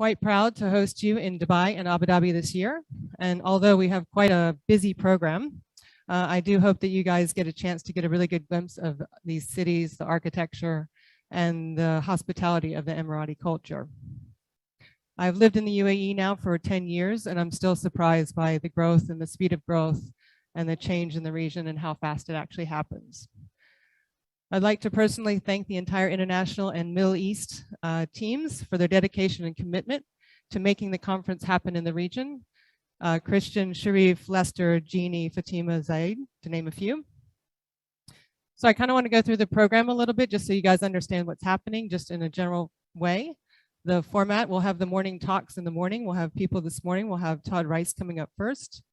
quite proud to host you in Dubai and Abu Dhabi this year. And although we have quite a busy program, I do hope that you guys get a chance to get a really good glimpse of these cities, the architecture, and the hospitality of the Emirati culture. I've lived in the UAE now for 10 years, and I'm still surprised by the growth and the speed of growth and the change in the region and how fast it actually happens. I'd like to personally thank the entire international and Middle East teams for their dedication and commitment to making the conference happen in the region. Christian, Sharif, Lester, Jeannie, Fatima, Zaid, to name a few. So I kind of want to go through the program a little bit just so you guys understand what's happening just in a general way. The format, we'll have the morning talks in the morning. We'll have people this morning. We'll have Todd Rice coming up first,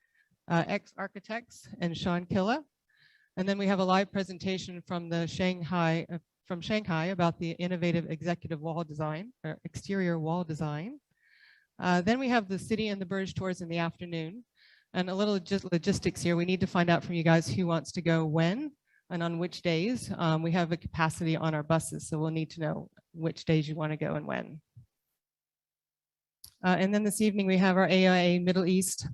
ex-architects, and Sean Killa. And then we have a live presentation from Shanghai about the innovative executive wall design, or exterior wall design. Then we have the city and the Burj tours in the afternoon. And a little just logistics here. We need to find out from you guys who wants to go when and on which days. We have a capacity on our buses, so we'll need to know which days you want to go and when. And then this evening we have our AIA Middle East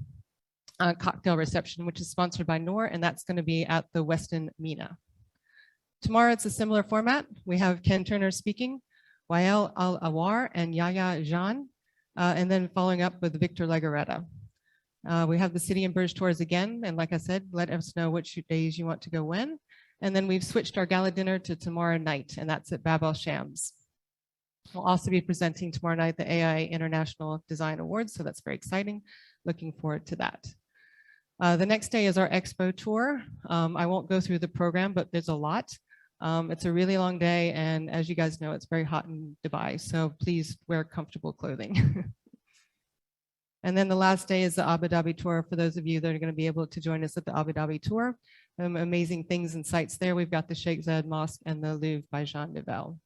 cocktail reception, which is sponsored by Noor, and that's going to be at the Westin Mina. Tomorrow it's a similar format. We have Ken Turner speaking, Wael Al-Awar and Yahya Jean, and then following up with Victor Legaretta. We have the city and Burj tours again, and like I said, let us know which days you want to go when. And then we've switched our gala dinner to tomorrow night, and that's at Bab Al Shams. We'll also be presenting tomorrow night the AIA International Design Awards, so that's very exciting. Looking forward to that. The next day is our expo tour. I won't go through the program, but there's a lot. It's a really long day, and as you guys know, it's very hot in Dubai, so please wear comfortable clothing. And then the last day is the Abu Dhabi tour for those of you that are going to be able to join us at the Abu Dhabi tour. Amazing things and sights there. We've got the Sheikh Zayed Mosque and the Louvre by Jean Nouvel.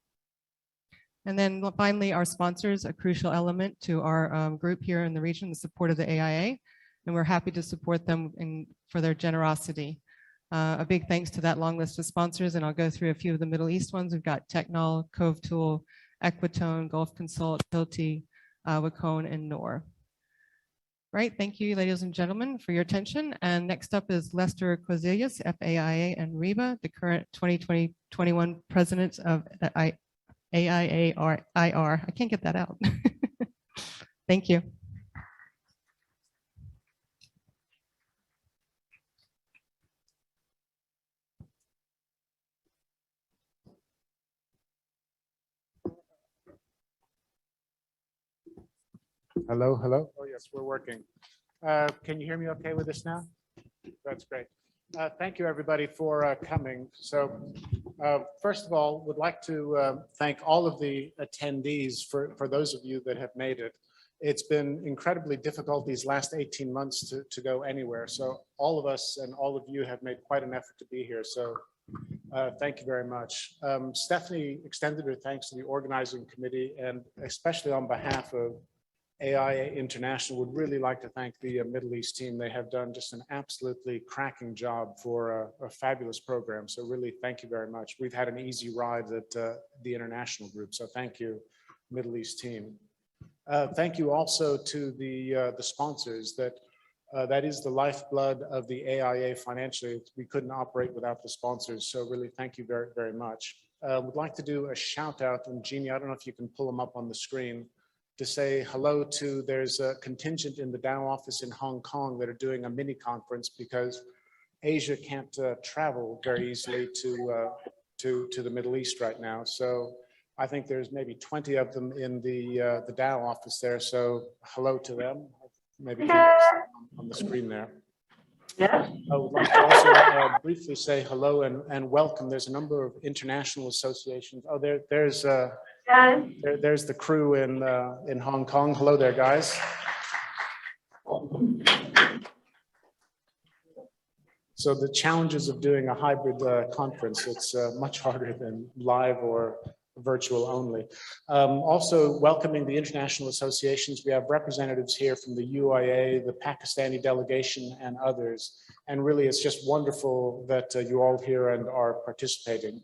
And then finally, our sponsors, a crucial element to our group here in the region, the support of the AIA, and we're happy to support them for their generosity. A big thanks to that long list of sponsors, and I'll go through a few of the Middle East ones. We've got Technol, Cove Tool, Equitone, Gulf Consult, Hilti, Wacom, and Noor. Right, thank you, ladies and gentlemen, for your attention. And next up is Lester Korzilius, FAIA and REBA, the current 2020-21 president of AIA or IR. I can't get that out. Thank you. Hello, hello. Oh yes, we're working. Can you hear me okay with this now? That's great. Thank you everybody for coming. So first of all, would like to thank all of the attendees for those of you that have made it. It's been incredibly difficult these last 18 months to go anywhere. So all of us and all of you have made quite an effort to be here. So thank you very much. Stephanie extended her thanks to the organizing committee, and especially on behalf of AIA International, would really like to thank the Middle East team. They have done just an absolutely cracking job for a fabulous program. So really, thank you very much. We've had an easy ride at the international group. So thank you, Middle East team. Thank you also to the sponsors. That is the lifeblood of the AIA financially. We couldn't operate without the sponsors. So really, thank you very, very much. Would like to do a shout out, and Jeannie, I don't know if you can pull them up on the screen, to say hello to, there's a contingent in the Dow office in Hong Kong that are doing a mini conference because Asia can't travel very easily to the Middle East right now. So I think there's maybe 20 of them in the Dow office there. So hello to them. Maybe on the screen there. Yeah. I would like to also briefly say hello and welcome. There's a number of international associations. Oh, there's the crew in Hong Kong. Hello there, guys. So the challenges of doing a hybrid conference, it's much harder than live or virtual only. Also welcoming the international associations. We have representatives here from the UIA, the Pakistani delegation, and others. And really, it's just wonderful that you all here and are participating.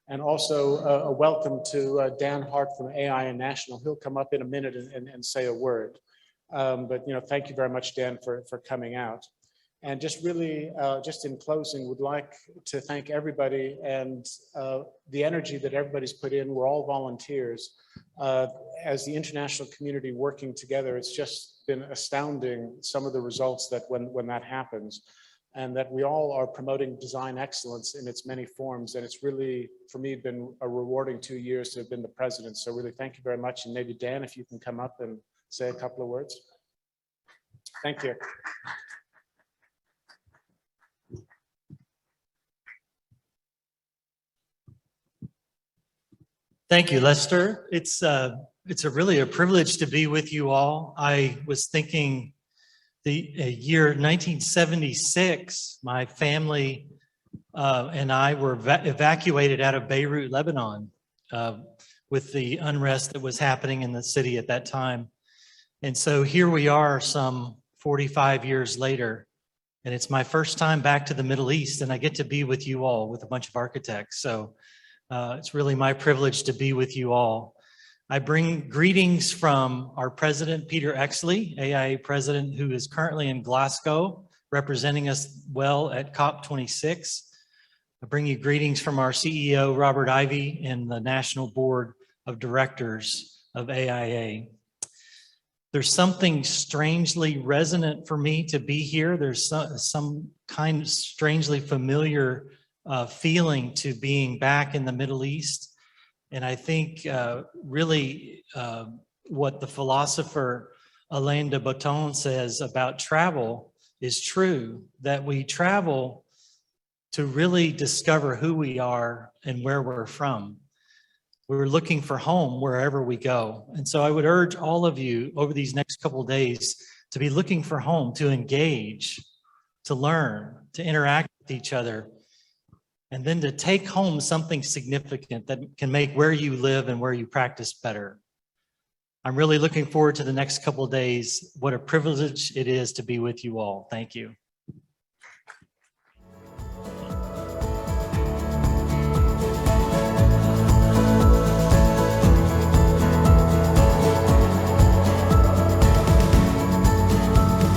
And also a welcome to Dan Hart from AIA National. He'll come up in a minute and say a word. But thank you very much, Dan, for coming out. And just really, just in closing, would like to thank everybody and the energy that everybody's put in. We're all volunteers. As the international community working together, it's just been astounding, some of the results that when that happens, and that we all are promoting design excellence in its many forms. And it's really, for me, been a rewarding 2 years to have been the president. So really, thank you very much. And maybe Dan, if you can come up and say a couple of words. Thank you. Thank you, Lester. It's really a privilege to be with you all. I was thinking the year 1976, my family and I were evacuated out of Beirut, Lebanon, with the unrest that was happening in the city at that time. And so here we are some 45 years later, and it's my first time back to the Middle East, and I get to be with you all with a bunch of architects. So it's really my privilege to be with you all. I bring greetings from our president, Peter Exley, AIA president, who is currently in Glasgow, representing us well at COP26. I bring you greetings from our CEO, Robert Ivy, and the National Board of Directors of AIA. There's something strangely resonant for me to be here. There's some kind of strangely familiar feeling to being back in the Middle East. And I think really what the philosopher Alain de Botton says about travel is true, that we travel to really discover who we are and where we're from. We're looking for home wherever we go. And so I would urge all of you over these next couple of days to be looking for home, to engage, to learn, to interact with each other, and then to take home something significant that can make where you live and where you practice better. I'm really looking forward to the next couple of days. What a privilege it is to be with you all. Thank you.